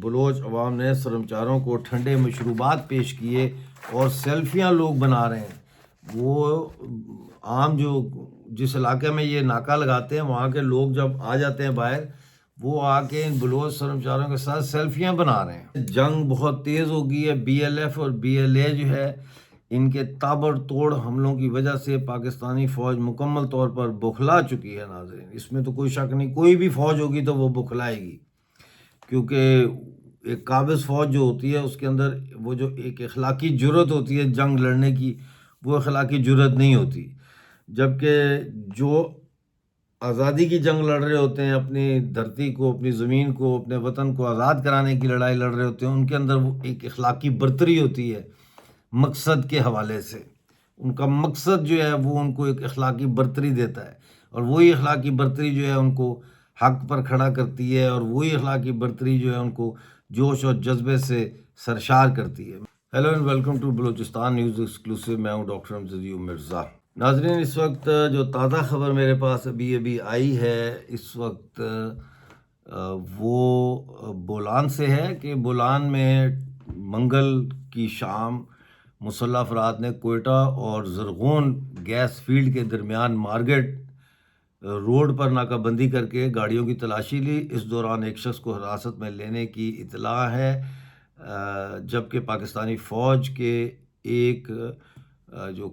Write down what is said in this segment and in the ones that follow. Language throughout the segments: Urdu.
بلوچ عوام نے سرمچاروں کو ٹھنڈے مشروبات پیش کیے اور سیلفیاں لوگ بنا رہے ہیں۔ وہ عام جو جس علاقے میں یہ ناکہ لگاتے ہیں وہاں کے لوگ جب آ جاتے ہیں باہر، وہ آ کے ان بلوچ سرمچاروں کے ساتھ سیلفیاں بنا رہے ہیں۔ جنگ بہت تیز ہو گئی ہے۔ بی ایل ایف اور بی ایل اے جو ہے، ان کے تابڑ توڑ حملوں کی وجہ سے پاکستانی فوج مکمل طور پر بوکھلا چکی ہے۔ ناظرین، اس میں تو کوئی شک نہیں، کوئی بھی فوج ہوگی تو وہ بوکھلائے گی، کیونکہ ایک قابض فوج جو ہوتی ہے اس کے اندر وہ جو ایک اخلاقی جرت ہوتی ہے جنگ لڑنے کی، وہ اخلاقی جرت نہیں ہوتی۔ جبکہ جو آزادی کی جنگ لڑ رہے ہوتے ہیں، اپنی دھرتی کو، اپنی زمین کو، اپنے وطن کو آزاد کرانے کی لڑائی لڑ رہے ہوتے ہیں، ان کے اندر وہ ایک اخلاقی برتری ہوتی ہے مقصد کے حوالے سے۔ ان کا مقصد جو ہے وہ ان کو ایک اخلاقی برتری دیتا ہے، اور وہی اخلاقی برتری جو ہے ان کو حق پر کھڑا کرتی ہے، اور وہی اخلاقی برتری جو ہے ان کو جوش اور جذبے سے سرشار کرتی ہے۔ Hello and welcome to Balochistan news exclusive, میں ہوں ڈاکٹر امجد مرزا۔ ناظرین، اس وقت جو تازہ خبر میرے پاس ابھی آئی ہے، اس وقت وہ بولان سے ہے کہ بولان میں منگل کی شام مسلح افراد نے کوئٹہ اور زرغون گیس فیلڈ کے درمیان مارگیٹ روڈ پر ناکہ بندی کر کے گاڑیوں کی تلاشی لی۔ اس دوران ایک شخص کو حراست میں لینے کی اطلاع ہے، جبکہ پاکستانی فوج کے ایک جو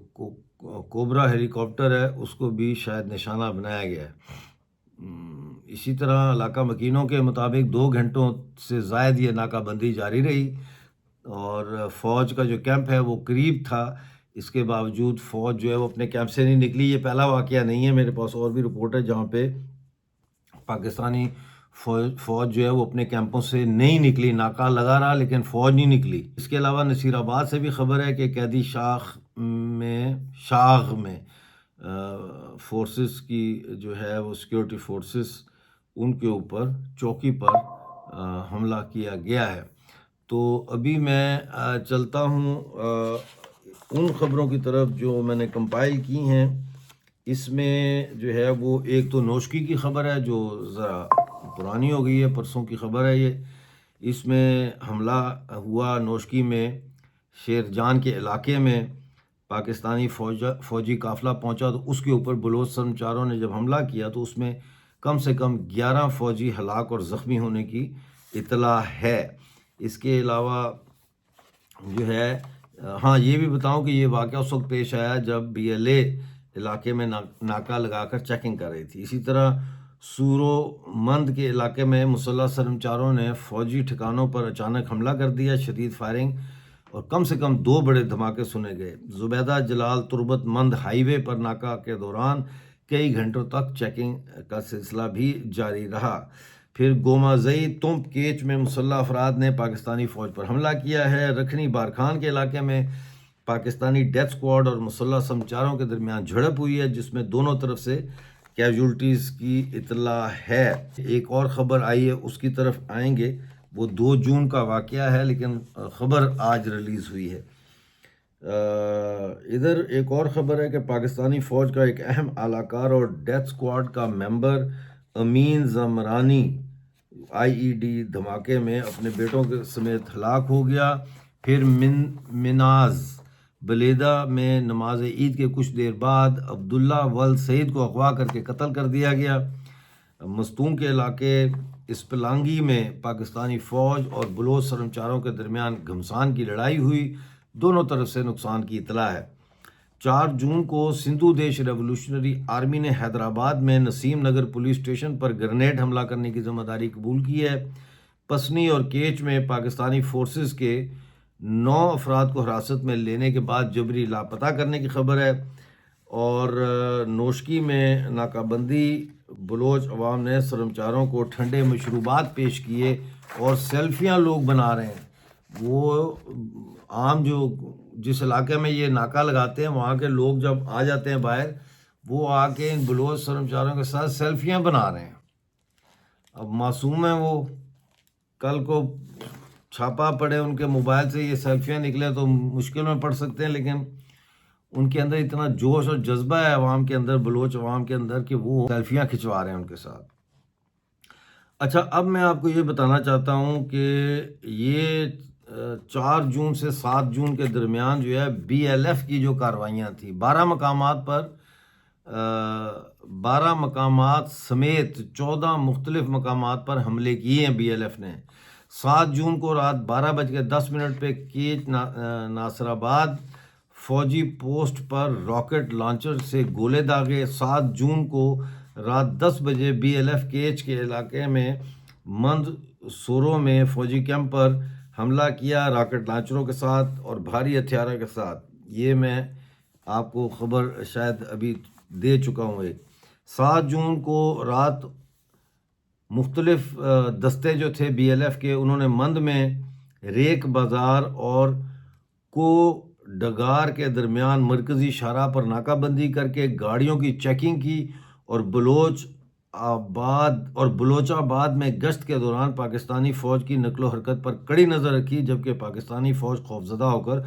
کوبرا ہیلی کاپٹر ہے اس کو بھی شاید نشانہ بنایا گیا ہے۔ اسی طرح علاقہ مکینوں کے مطابق 2 گھنٹوں سے زائد یہ ناکہ بندی جاری رہی، اور فوج کا جو کیمپ ہے وہ قریب تھا۔ اس کے باوجود فوج جو ہے وہ اپنے کیمپ سے نہیں نکلی۔ یہ پہلا واقعہ نہیں ہے، میرے پاس اور بھی رپورٹ ہے جہاں پہ پاکستانی فوج جو ہے وہ اپنے کیمپوں سے نہیں نکلی، ناکہ لگا رہا لیکن فوج نہیں نکلی۔ اس کے علاوہ نصیر آباد سے بھی خبر ہے کہ قیدی شاغ میں فورسز کی جو ہے وہ سیکیورٹی فورسز، ان کے اوپر چوکی پر حملہ کیا گیا ہے۔ تو ابھی میں چلتا ہوں ان خبروں کی طرف جو میں نے کمپائل کی ہیں۔ اس میں جو ہے وہ ایک تو نوشکی کی خبر ہے جو ذرا پرانی ہو گئی ہے، پرسوں کی خبر ہے یہ۔ اس میں حملہ ہوا نوشکی میں، شیر جان کے علاقے میں پاکستانی فوجی قافلہ پہنچا تو اس کے اوپر بلوچ سرمچاروں نے جب حملہ کیا تو اس میں کم سے کم 11 فوجی ہلاک اور زخمی ہونے کی اطلاع ہے۔ اس کے علاوہ جو ہے یہ بھی بتاؤں کہ یہ واقعہ اس وقت پیش آیا جب بی ایل اے علاقے میں ناکہ لگا کر چیکنگ کر رہی تھی۔ اسی طرح سورو مند کے علاقے میں مسلح سرمچاروں نے فوجی ٹھکانوں پر اچانک حملہ کر دیا، شدید فائرنگ اور کم سے کم 2 بڑے دھماکے سنے گئے۔ زبیدہ جلال تربت مند ہائی وے پر ناکہ کے دوران کئی گھنٹوں تک چیکنگ کا سلسلہ بھی جاری رہا۔ پھر گومازئی تمپ کیچ میں مسلح افراد نے پاکستانی فوج پر حملہ کیا ہے۔ رکھنی بارکھان کے علاقے میں پاکستانی ڈیتھ سکواڈ اور مسلح سرمچاروں کے درمیان جھڑپ ہوئی ہے، جس میں دونوں طرف سے کیجولٹیز کی اطلاع ہے۔ ایک اور خبر آئی ہے، اس کی طرف آئیں گے، وہ 2 جون کا واقعہ ہے لیکن خبر آج ریلیز ہوئی ہے۔ ادھر ایک اور خبر ہے کہ پاکستانی فوج کا ایک اہم اعلی کار اور ڈیتھ سکواڈ کا ممبر امین زمرانی IED دھماکے میں اپنے بیٹوں کے سمیت ہلاک ہو گیا۔ پھر مناز بلیدہ میں نماز عید کے کچھ دیر بعد عبداللہ ولد سعید کو اغوا کر کے قتل کر دیا گیا۔ مستونگ کے علاقے اسپلانگی میں پاکستانی فوج اور بلوچ سرمچاروں کے درمیان گھمسان کی لڑائی ہوئی، دونوں طرف سے نقصان کی اطلاع ہے۔ 4 جون کو سندھو دیش ریولوشنری آرمی نے حیدرآباد میں نسیم نگر پولیس اسٹیشن پر گرینیڈ حملہ کرنے کی ذمہ داری قبول کی ہے۔ پسنی اور کیچ میں پاکستانی فورسز کے 9 افراد کو حراست میں لینے کے بعد جبری لاپتہ کرنے کی خبر ہے۔ اور نوشکی میں ناکہ بندی، بلوچ عوام نے سرمچاروں کو ٹھنڈے مشروبات پیش کیے اور سیلفیاں لوگ بنا رہے ہیں۔ وہ عام جو جس علاقے میں یہ ناکہ لگاتے ہیں وہاں کے لوگ جب آ جاتے ہیں باہر، وہ آ کے ان بلوچ سرمچاروں کے ساتھ سیلفیاں بنا رہے ہیں۔ اب معصوم ہیں وہ، کل کو چھاپا پڑے ان کے موبائل سے یہ سیلفیاں نکلے تو مشکل میں پڑ سکتے ہیں، لیکن ان کے اندر اتنا جوش اور جذبہ ہے عوام کے اندر، بلوچ عوام کے اندر، کہ وہ سیلفیاں کھنچوا رہے ہیں ان کے ساتھ۔ اچھا، اب میں آپ کو یہ بتانا چاہتا ہوں کہ یہ 4 جون سے 7 جون کے درمیان جو ہے بی ایل ایف کی جو کارروائیاں تھیں 12 مقامات سمیت 14 مختلف مقامات پر حملے کیے ہیں بی ایل ایف نے۔ 7 جون کو رات 12:10 پہ کیچ ناصر آباد فوجی پوسٹ پر راکٹ لانچر سے گولے داغے۔ 7 جون کو رات 10 بجے بی ایل ایف کیچ کے علاقے میں مند سوروں میں فوجی کیمپ پر حملہ کیا راکٹ لانچروں کے ساتھ اور بھاری ہتھیاروں کے ساتھ۔ یہ میں آپ کو خبر شاید ابھی دے چکا ہوں۔ 7 جون کو رات مختلف دستے جو تھے بی ایل ایف کے، انہوں نے مند میں ریک بازار اور کو ڈگار کے درمیان مرکزی شاہراہ پر ناکہ بندی کر کے گاڑیوں کی چیکنگ کی اور بلوچ آباد میں گشت کے دوران پاکستانی فوج کی نقل و حرکت پر کڑی نظر رکھی، جبکہ پاکستانی فوج خوفزدہ ہو کر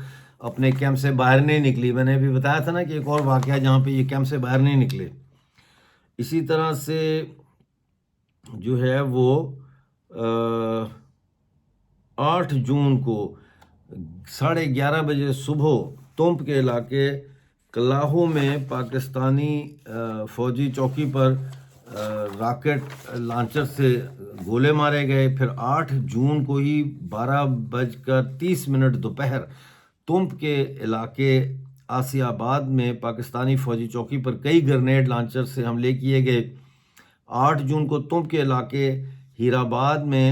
اپنے کیمپ سے باہر نہیں نکلی۔ میں نے ابھی بتایا تھا نا کہ ایک اور واقعہ جہاں پہ یہ کیمپ سے باہر نہیں نکلے۔ اسی طرح سے جو ہے وہ 8 جون کو 11:30 بجے صبح تمب کے علاقے کلاہو میں پاکستانی فوجی چوکی پر راکٹ لانچر سے گولے مارے گئے۔ پھر 8 جون کو ہی 12:30 دوپہر تمب کے علاقے آسیہ آباد میں پاکستانی فوجی چوکی پر کئی گرنیڈ لانچر سے حملے کیے گئے۔ 8 جون کو تمب کے علاقے ہیرآباد میں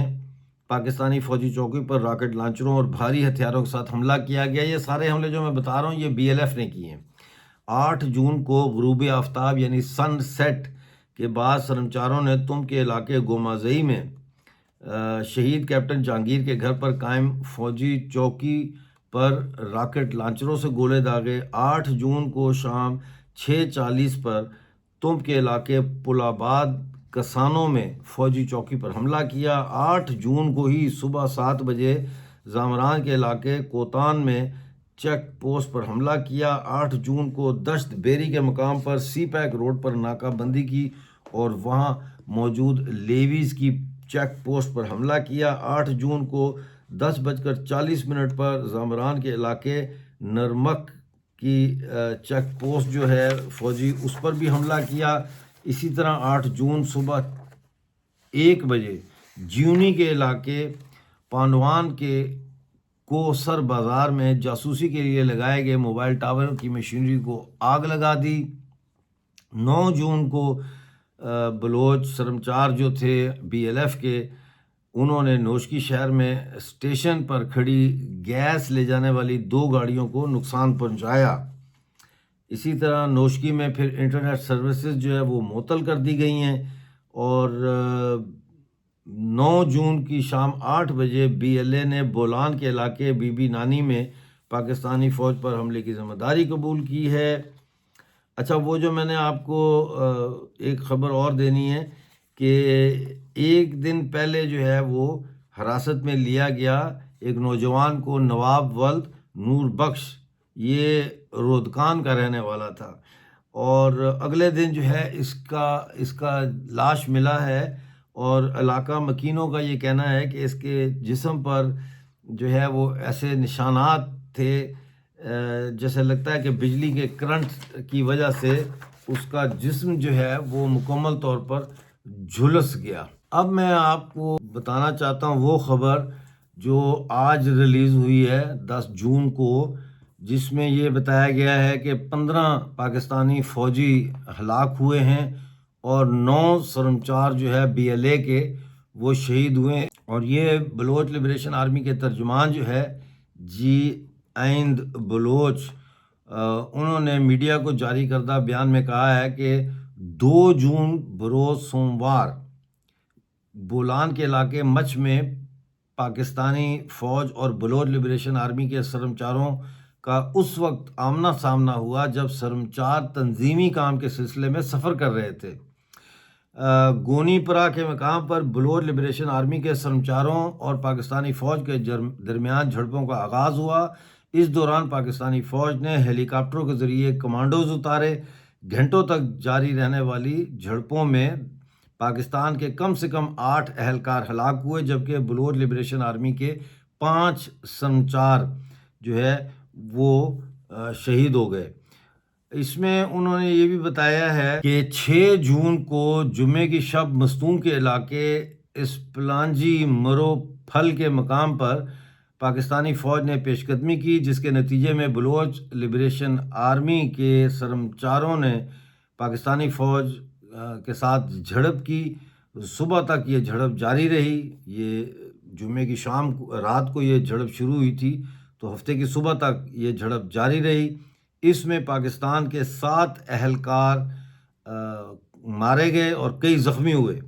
پاکستانی فوجی چوکی پر راکٹ لانچروں اور بھاری ہتھیاروں کے ساتھ حملہ کیا گیا۔ یہ سارے حملے جو میں بتا رہا ہوں یہ بی ایل ایف نے کیے ہیں۔ 8 جون کو غروب آفتاب یعنی سن سیٹ کے بعد سرمچاروں نے تمب کے علاقے گومازئی میں شہید کیپٹن جہانگیر کے گھر پر قائم فوجی چوکی پر راکٹ لانچروں سے گولے داغے۔ 8 جون کو شام 6:40 پر تمب کے علاقے پل آباد کسانوں میں فوجی چوکی پر حملہ کیا۔ 8 جون کو ہی صبح 7 بجے زامران کے علاقے کوتان میں چیک پوسٹ پر حملہ کیا۔ 8 جون کو دشت بیری کے مقام پر سی پیک روڈ پر ناکہ بندی کی اور وہاں موجود لیویز کی چیک پوسٹ پر حملہ کیا۔ 8 جون کو 10:40 پر زامران کے علاقے نرمک کی چیک پوسٹ جو ہے فوجی اس پر بھی حملہ کیا۔ اسی طرح 8 جون صبح 1 بجے جیونی کے علاقے پانڈوان کے کوسر بازار میں جاسوسی کے لیے لگائے گئے موبائل ٹاور کی مشینری کو آگ لگا دی۔ 9 جون کو بلوچ سرمچار جو تھے بی ایل ایف کے، انہوں نے نوشکی شہر میں اسٹیشن پر کھڑی گیس لے جانے والی 2 گاڑیوں کو نقصان پہنچایا۔ اسی طرح نوشکی میں پھر انٹرنیٹ سروسز جو ہے وہ معطل کر دی گئی ہیں۔ اور 9 جون کی شام 8 بجے بی ایل اے نے بولان کے علاقے بی بی نانی میں پاکستانی فوج پر حملے کی ذمہ داری قبول کی ہے۔ اچھا، وہ جو میں نے آپ کو ایک خبر اور دینی ہے کہ ایک دن پہلے جو ہے وہ حراست میں لیا گیا ایک نوجوان کو، نواب ولد نور بخش، یہ رودکان کا رہنے والا تھا، اور اگلے دن جو ہے اس کا لاش ملا ہے، اور علاقہ مکینوں کا یہ کہنا ہے کہ اس کے جسم پر جو ہے وہ ایسے نشانات تھے جیسے لگتا ہے کہ بجلی کے کرنٹ کی وجہ سے اس کا جسم جو ہے وہ مکمل طور پر جھلس گیا۔ اب میں آپ کو بتانا چاہتا ہوں وہ خبر جو آج ریلیز ہوئی ہے 10 جون کو، جس میں یہ بتایا گیا ہے کہ 15 پاکستانی فوجی ہلاک ہوئے ہیں اور 9 سرمچار جو ہے بی ایل اے کے وہ شہید ہوئے۔ اور یہ بلوچ لبریشن آرمی کے ترجمان جو ہے جی ایند بلوچ، انہوں نے میڈیا کو جاری کردہ بیان میں کہا ہے کہ 2 جون بروز سوموار بولان کے علاقے مچھ میں پاکستانی فوج اور بلوچ لبریشن آرمی کے سرمچاروں کا اس وقت آمنا سامنا ہوا جب سرمچار تنظیمی کام کے سلسلے میں سفر کر رہے تھے۔ گونی پرا کے مقام پر بلوچ لبریشن آرمی کے سرمچاروں اور پاکستانی فوج کے درمیان جھڑپوں کا آغاز ہوا۔ اس دوران پاکستانی فوج نے ہیلی کاپٹروں کے ذریعے کمانڈوز اتارے۔ گھنٹوں تک جاری رہنے والی جھڑپوں میں پاکستان کے کم سے کم 8 اہلکار ہلاک ہوئے، جبکہ بلوچ لبریشن آرمی کے 5 سرمچار جو ہے وہ شہید ہو گئے۔ اس میں انہوں نے یہ بھی بتایا ہے کہ 6 جون کو جمعے کی شب مستونگ کے علاقے اسپلانجی مرو پھل کے مقام پر پاکستانی فوج نے پیش قدمی کی، جس کے نتیجے میں بلوچ لبریشن آرمی کے سرمچاروں نے پاکستانی فوج کے ساتھ جھڑپ کی۔ صبح تک یہ جھڑپ جاری رہی۔ یہ جمعے کی رات کو یہ جھڑپ شروع ہوئی تھی، تو ہفتے کی صبح تک یہ جھڑپ جاری رہی۔ اس میں پاکستان کے 7 اہلکار مارے گئے اور کئی زخمی ہوئے،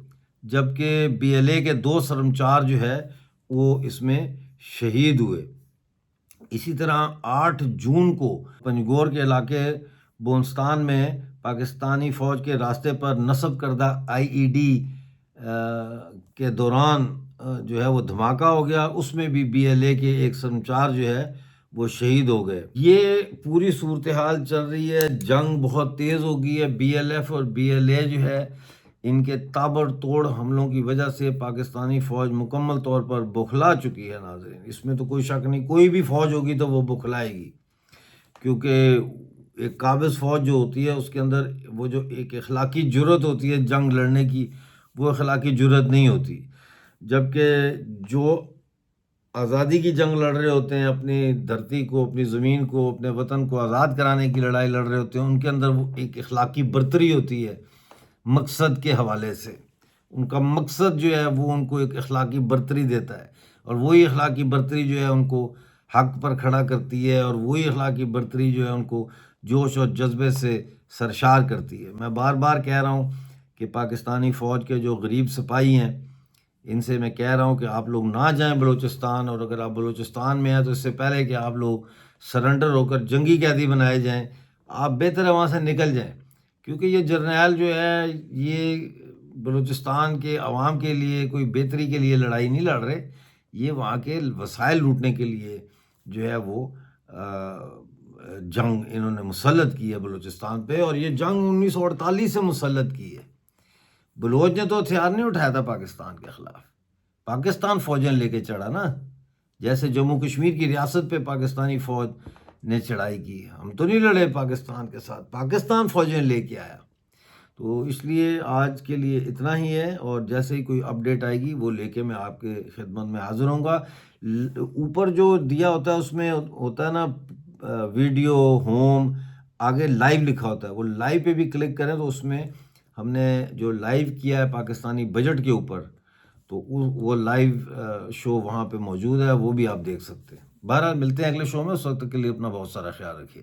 جبکہ BLA کے 2 سرمچار جو ہے وہ اس میں شہید ہوئے۔ اسی طرح 8 جون کو پنجگور کے علاقے بونستان میں پاکستانی فوج کے راستے پر نصب کردہ IED کے دوران جو ہے وہ دھماکہ ہو گیا، اس میں بھی BLA کے ایک سرمچار جو ہے وہ شہید ہو گئے۔ یہ پوری صورتحال چل رہی ہے، جنگ بہت تیز ہو گئی ہے۔ BLF اور BLA جو ہے ان کے تابڑ توڑ حملوں کی وجہ سے پاکستانی فوج مکمل طور پر بوکھلا چکی ہے۔ ناظرین، اس میں تو کوئی شک نہیں، کوئی بھی فوج ہوگی تو وہ بوکھلائے گی، کیونکہ ایک قابض فوج جو ہوتی ہے اس کے اندر وہ جو ایک اخلاقی جرأت ہوتی ہے جنگ لڑنے کی، وہ اخلاقی جرأت نہیں ہوتی۔ جبکہ جو آزادی کی جنگ لڑ رہے ہوتے ہیں، اپنی دھرتی کو، اپنی زمین کو، اپنے وطن کو آزاد کرانے کی لڑائی لڑ رہے ہوتے ہیں، ان کے اندر وہ ایک اخلاقی برتری ہوتی ہے مقصد کے حوالے سے۔ ان کا مقصد جو ہے وہ ان کو ایک اخلاقی برتری دیتا ہے، اور وہی اخلاقی برتری جو ہے ان کو حق پر کھڑا کرتی ہے، اور وہی اخلاقی برتری جو ہے ان کو جوش اور جذبے سے سرشار کرتی ہے۔ میں بار بار کہہ رہا ہوں کہ پاکستانی فوج کے جو غریب سپاہی ہیں، ان سے میں کہہ رہا ہوں کہ آپ لوگ نہ جائیں بلوچستان، اور اگر آپ بلوچستان میں ہیں تو اس سے پہلے کہ آپ لوگ سرنڈر ہو کر جنگی قیدی بنائے جائیں، آپ بہتر ہے وہاں سے نکل جائیں، کیونکہ یہ جرنیل جو ہے یہ بلوچستان کے عوام کے لیے کوئی بہتری کے لیے لڑائی نہیں لڑ رہے، یہ وہاں کے وسائل لوٹنے کے لیے جو ہے وہ جنگ انہوں نے مسلط کی ہے بلوچستان پہ، اور یہ جنگ 1948 سے مسلط کی ہے۔ بلوچ نے تو ہتھیار نہیں اٹھایا تھا پاکستان کے خلاف، پاکستان فوجیں لے کے چڑھا نا، جیسے جموں کشمیر کی ریاست پہ پاکستانی فوج نے چڑھائی کی۔ ہم تو نہیں لڑے پاکستان کے ساتھ، پاکستان فوجیں لے کے آیا۔ تو اس لیے آج کے لیے اتنا ہی ہے، اور جیسے ہی کوئی اپڈیٹ آئے گی وہ لے کے میں آپ کے خدمت میں حاضر ہوں گا۔ اوپر جو دیا ہوتا ہے اس میں ہوتا ہے نا ویڈیو ہوم، آگے لائیو لکھا ہوتا ہے، وہ لائیو پہ بھی کلک کریں تو اس میں ہم نے جو لائیو کیا ہے پاکستانی بجٹ کے اوپر، تو وہ لائیو شو وہاں پہ موجود ہے، وہ بھی آپ دیکھ سکتے ہیں۔ بہرحال ملتے ہیں اگلے شو میں، اس وقت کے لیے اپنا بہت سارا خیال رکھیے۔